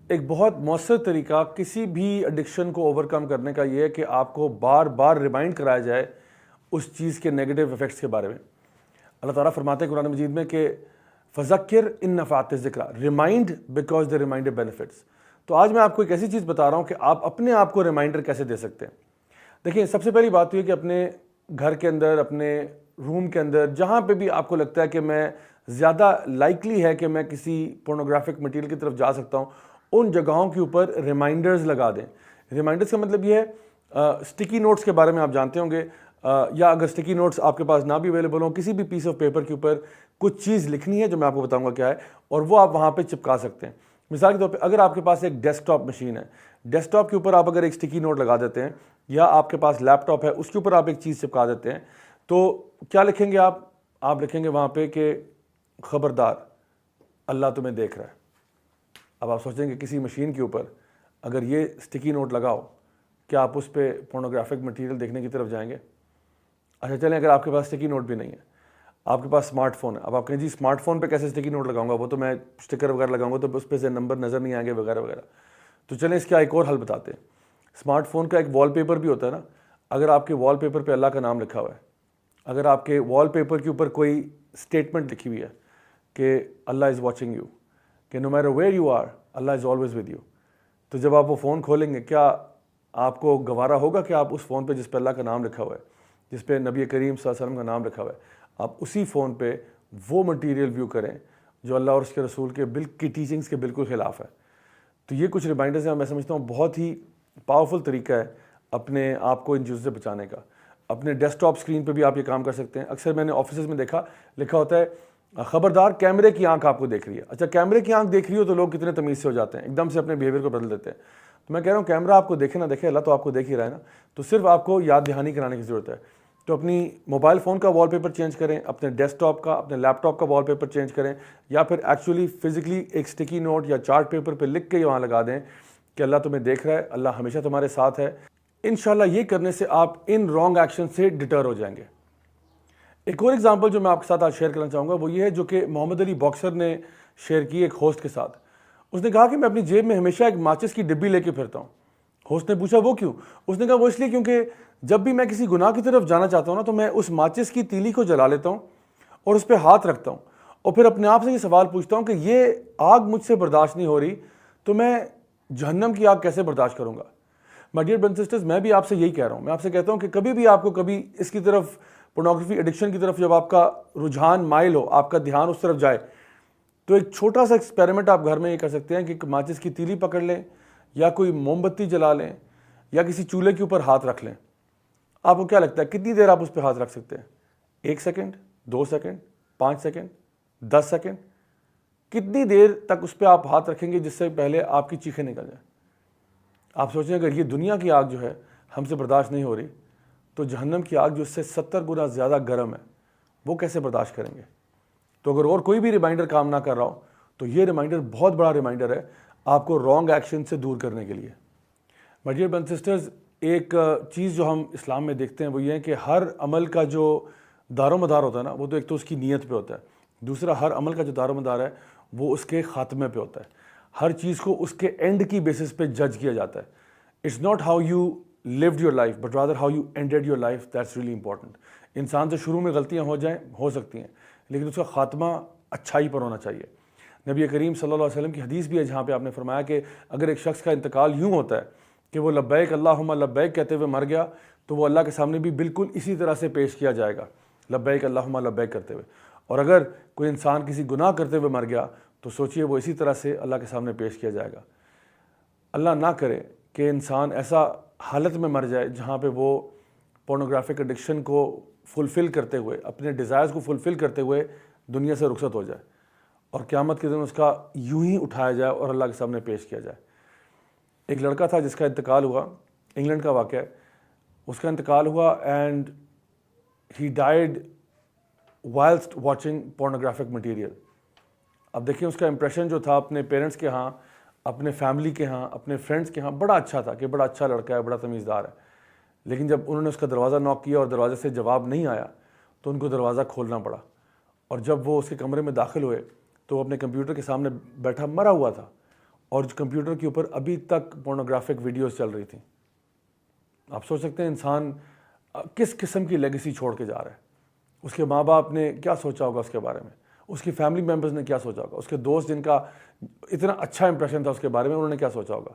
ایک بہت مؤثر طریقہ کسی بھی ایڈکشن کو اوورکم کرنے کا یہ ہے کہ آپ کو بار بار ریمائنڈ کرایا جائے اس چیز کے نیگیٹو ایفیکٹس کے بارے میں۔ اللہ تعالیٰ فرماتے ہیں قرآن مجید میں کہ فذکر ان نفعت الذکریٰ، remind because they remind benefits. تو آج میں آپ کو ایک ایسی چیز بتا رہا ہوں کہ آپ اپنے آپ کو ریمائنڈر کیسے دے سکتے ہیں۔ دیکھیں، سب سے پہلی بات تو یہ کہ اپنے گھر کے اندر، اپنے روم کے اندر، جہاں پہ بھی آپ کو لگتا ہے کہ میں زیادہ لائکلی ہے کہ میں کسی پورنوگرافک مٹیریل کی طرف جا سکتا ہوں، ان جگہوں کے اوپر ریمائنڈرز لگا دیں۔ ریمائنڈرز کا مطلب یہ ہے سٹکی نوٹس کے بارے میں آپ جانتے ہوں گے، یا اگر سٹکی نوٹس آپ کے پاس نہ بھی اویلیبل ہوں، کسی بھی پیس آف پیپر کے اوپر کچھ چیز لکھنی ہے جو میں آپ کو بتاؤں گا کیا ہے، اور وہ آپ وہاں پہ چپکا سکتے ہیں۔ مثال کے طور پہ اگر آپ کے پاس ایک ڈیسک ٹاپ مشین ہے، ڈیسک ٹاپ کے اوپر آپ اگر ایک سٹکی نوٹ لگا دیتے ہیں، یا آپ کے پاس لیپ ٹاپ ہے اس کے اوپر آپ ایک چیز چپکا دیتے ہیں، تو کیا لکھیں گے آپ لکھیں گے وہاں پہ کہ خبردار، اللہ تمہیں دیکھ رہا ہے۔ اب آپ سوچیں کہ کسی مشین کے اوپر اگر یہ سٹکی نوٹ لگاؤ، کیا آپ اس پہ پورنوگرافک مٹیریل دیکھنے کی طرف جائیں گے؟ اچھا چلیں، اگر آپ کے پاس سٹکی نوٹ بھی نہیں ہے، آپ کے پاس اسمارٹ فون ہے، اب آپ کہیں جی اسمارٹ فون پہ کیسے سٹکی نوٹ لگاؤں گا، وہ تو میں اسٹکر وغیرہ لگاؤں گا تو اس پہ سے نمبر نظر نہیں آئیں گے وغیرہ وغیرہ۔ تو چلیں اس کا ایک اور حل بتاتے ہیں۔ اسمارٹ فون کا ایک وال پیپر بھی ہوتا ہے نا، اگر آپ کے وال پیپر پہ اللہ کا نام لکھا ہوا ہے، اگر آپ کے وال پیپر کے اوپر کوئی اسٹیٹمنٹ لکھی ہوئی ہے کہ اللہ از واچنگ یو، کہ no matter where you are اللہ از آلویز ود یو، تو جب آپ وہ فون کھولیں گے، کیا آپ کو گوارا ہوگا کہ آپ اس فون پہ جس پہ اللہ کا نام لکھا ہوا ہے، جس پہ نبی کریم صلی اللہ علیہ وسلم کا نام لکھا ہوا ہے، آپ اسی فون پہ وہ مٹیریل ویو کریں جو اللہ اور اس کے رسول کے کی ٹیچنگز کے بالکل خلاف ہے؟ تو یہ کچھ ریمائنڈرز ہیں، میں سمجھتا ہوں بہت ہی پاورفل طریقہ ہے اپنے آپ کو ان چیزوں سے بچانے کا۔ اپنے ڈیسک ٹاپ اسکرین پہ بھی آپ یہ کام کر سکتے ہیں۔ اکثر میں نے آفیسز میں دیکھا لکھا ہوتا ہے خبردار کیمرے کی آنکھ آپ کو دیکھ رہی ہے۔ اچھا، کیمرے کی آنکھ دیکھ رہی ہو تو لوگ کتنے تمیز سے ہو جاتے ہیں، ایک دم سے اپنے بیہیویئر کو بدل دیتے ہیں۔ تو میں کہہ رہا ہوں کیمرہ آپ کو دیکھے نہ دیکھے، اللہ تو آپ کو دیکھ ہی رہا ہے نا، تو صرف آپ کو یاد دہانی کرانے کی ضرورت ہے۔ تو اپنی موبائل فون کا وال پیپر چینج کریں، اپنے ڈیسک ٹاپ کا، اپنے لیپ ٹاپ کا وال پیپر چینج کریں، یا پھر ایکچولی فزیکلی ایک سٹکی نوٹ یا چارٹ پیپر پہ لکھ کے وہاں لگا دیں کہ اللہ تمہیں دیکھ رہا ہے، اللہ ہمیشہ تمہارے ساتھ ہے۔ انشاءاللہ یہ کرنے سے آپ ان رانگ ایکشن سے ڈٹر ہو جائیں گے۔ ایک اور ایگزامپل جو میں آپ کے ساتھ آج شیئر کرنا چاہوں گا وہ یہ ہے جو کہ محمد علی باکسر نے شیئر کی ایک ہوسٹ کے ساتھ۔ اس نے کہا کہ میں اپنی جیب میں ہمیشہ ایک ماچس کی ڈبی لے کے پھرتا ہوں۔ ہوسٹ نے پوچھا وہ کیوں؟ اس نے کہا وہ اس لیے کیونکہ جب بھی میں کسی گناہ کی طرف جانا چاہتا ہوں نا، تو میں اس ماچس کی تیلی کو جلا لیتا ہوں اور اس پہ ہاتھ رکھتا ہوں، اور پھر اپنے آپ سے یہ سوال پوچھتا ہوں کہ یہ آگ مجھ سے برداشت نہیں ہو رہی تو میں جہنم کی آگ کیسے برداشت کروں گا؟ My dear brothers and sisters, میں بھی آپ سے یہی کہہ رہا ہوں، میں آپ سے کہتا ہوں کہ کبھی بھی آپ کو کبھی اس کی طرف، پورنوگرافی ایڈکشن کی طرف جب آپ کا رجحان مائل ہو، آپ کا دھیان اس طرف جائے، تو ایک چھوٹا سا ایکسپیریمنٹ آپ گھر میں یہ کر سکتے ہیں کہ ماچس کی تیلی پکڑ لیں، یا کوئی موم بتی جلا لیں، یا کسی چولہے کے اوپر ہاتھ رکھ لیں۔ آپ کو کیا لگتا ہے کتنی دیر آپ اس پہ ہاتھ رکھ سکتے ہیں؟ 1 سیکنڈ، 2 سیکنڈ، 5 سیکنڈ، 10 سیکنڈ؟ کتنی دیر تک اس پہ آپ ہاتھ رکھیں گے جس سے پہلے آپ کی چیخیں نکل جائیں؟ آپ سوچیں اگر یہ دنیا کی آگ جو ہے ہم سے برداشت نہیں ہو رہی، تو جہنم کی آگ جو اس سے 70 گنا زیادہ گرم ہے، وہ کیسے برداشت کریں گے؟ تو اگر اور کوئی بھی ریمائنڈر کام نہ کر رہا ہو تو یہ ریمائنڈر بہت بڑا ریمائنڈر ہے آپ کو رانگ ایکشن سے دور کرنے کے لیے۔ مائی ڈیئر برادرز اینڈ سسٹرز، ایک چیز جو ہم اسلام میں دیکھتے ہیں وہ یہ ہے کہ ہر عمل کا جو دار و مدار ہوتا ہے نا، وہ تو ایک تو اس کی نیت پہ ہوتا ہے، دوسرا ہر عمل کا جو دار و مدار ہے وہ اس کے خاتمے پہ ہوتا ہے۔ ہر چیز کو اس کے اینڈ کی بیسس پہ جج کیا جاتا ہے۔ It's not how you lived your life but rather how you ended your life, that's really important۔ انسان سے شروع میں غلطیاں ہو سکتی ہیں، لیکن اس کا خاتمہ اچھائی پر ہونا چاہیے۔ نبی کریم صلی اللہ علیہ وسلم کی حدیث بھی ہے جہاں پہ آپ نے فرمایا کہ اگر ایک شخص کا انتقال یوں ہوتا ہے کہ وہ لبیک اللہم لبیک کہتے ہوئے مر گیا، تو وہ اللہ کے سامنے بھی بالکل اسی طرح سے پیش کیا جائے گا، لبیک اللہم لبیک کرتے ہوئے۔ اور اگر کوئی انسان کسی گناہ کرتے ہوئے مر گیا تو سوچئے وہ اسی طرح سے اللہ کے سامنے پیش کیا جائے گا۔ اللہ نہ کرے کہ انسان ایسا حالت میں مر جائے جہاں پہ وہ پورنوگرافک ایڈکشن کو فلفل کرتے ہوئے، اپنے ڈیزائرز کو فلفل کرتے ہوئے دنیا سے رخصت ہو جائے، اور قیامت کے دن اس کا یوں ہی اٹھایا جائے اور اللہ کے سامنے پیش کیا جائے۔ ایک لڑکا تھا جس کا انتقال ہوا، انگلینڈ کا واقعہ ہے، اس کا انتقال ہوا and he died whilst watching pornographic material. اب دیکھیں اس کا امپریشن جو تھا اپنے پیرنٹس کے ہاں، اپنے فیملی کے ہاں، اپنے فرینڈس کے ہاں بڑا اچھا تھا کہ بڑا اچھا لڑکا ہے، بڑا تمیزدار ہے۔ لیکن جب انہوں نے اس کا دروازہ ناک کیا اور دروازے سے جواب نہیں آیا تو ان کو دروازہ کھولنا پڑا، اور جب وہ اس کے کمرے میں داخل ہوئے تو وہ اپنے کمپیوٹر کے سامنے بیٹھا مرا ہوا تھا، اور کمپیوٹر کے اوپر ابھی تک پورنوگرافک ویڈیوز چل رہی تھیں. آپ سوچ سکتے ہیں انسان کس قسم کی لیگیسی چھوڑ کے جا رہا ہے. اس کے ماں باپ نے کیا سوچا ہوگا اس کے بارے میں, اس کی فیملی ممبرز نے کیا سوچا ہوگا, اس کے دوست جن کا اتنا اچھا امپریشن تھا اس کے بارے میں انہوں نے کیا سوچا ہوگا,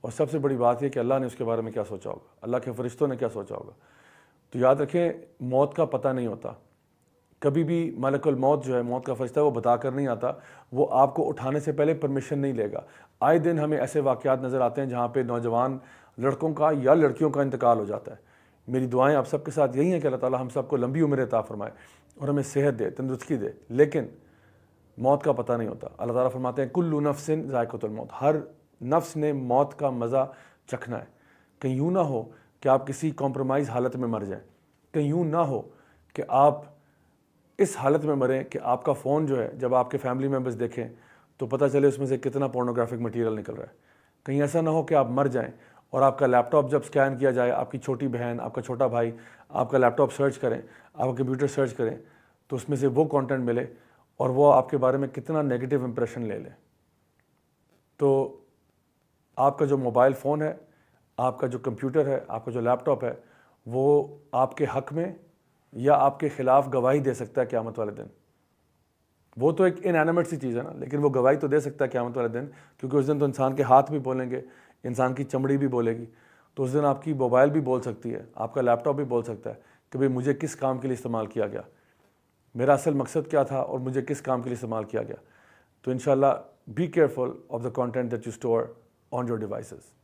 اور سب سے بڑی بات یہ کہ اللہ نے اس کے بارے میں کیا سوچا ہوگا, اللہ کے فرشتوں نے کیا سوچا ہوگا. تو یاد رکھیں, موت کا پتہ نہیں ہوتا. کبھی بھی ملک الموت جو ہے, موت کا فرشتہ, وہ بتا کر نہیں آتا, وہ آپ کو اٹھانے سے پہلے پرمیشن نہیں لے گا. آئے دن ہمیں ایسے واقعات نظر آتے ہیں جہاں پہ نوجوان لڑکوں کا یا لڑکیوں کا انتقال ہو جاتا ہے. میری دعائیں آپ سب کے ساتھ یہی ہیں کہ اللہ تعالیٰ ہم سب کو لمبی عمر عطا فرمائے اور ہمیں صحت دے, تندرستی دے. لیکن موت کا پتہ نہیں ہوتا. اللہ تعالیٰ فرماتے ہیں کل نفس ذائقۃ الموت, ہر نفس نے موت کا مزہ چکھنا ہے. کہیں یوں نہ ہو کہ آپ کسی کمپرومائز حالت میں مر جائیں, کہیں یوں نہ ہو کہ آپ اس حالت میں مریں کہ آپ کا فون جو ہے جب آپ کے فیملی ممبرز دیکھیں تو پتہ چلے اس میں سے کتنا پورنوگرافک مٹیریل نکل رہا ہے. کہیں ایسا نہ ہو کہ آپ مر جائیں اور آپ کا لیپ ٹاپ جب سکین کیا جائے, آپ کی چھوٹی بہن, آپ کا چھوٹا بھائی آپ کا لیپ ٹاپ سرچ کریں, آپ کا کمپیوٹر سرچ کریں تو اس میں سے وہ کانٹینٹ ملے اور وہ آپ کے بارے میں کتنا نیگیٹو امپریشن لے لیں. تو آپ کا جو موبائل فون ہے, آپ کا جو کمپیوٹر ہے, آپ کا جو لیپ ٹاپ ہے, وہ آپ کے حق میں یا آپ کے خلاف گواہی دے سکتا ہے قیامت والے دن. وہ تو ایک انینیمیٹ سی چیز ہے نا, لیکن وہ گواہی تو دے سکتا ہے قیامت والے دن, کیونکہ اس دن تو انسان کے ہاتھ بھی بولیں گے, انسان کی چمڑی بھی بولے گی. تو اس دن آپ کی موبائل بھی بول سکتی ہے, آپ کا لیپ ٹاپ بھی بول سکتا ہے کہ بھئی مجھے کس کام کے لیے استعمال کیا گیا, میرا اصل مقصد کیا تھا اور مجھے کس کام کے لیے استعمال کیا گیا. تو انشاءاللہ be careful of the content that you store on your devices.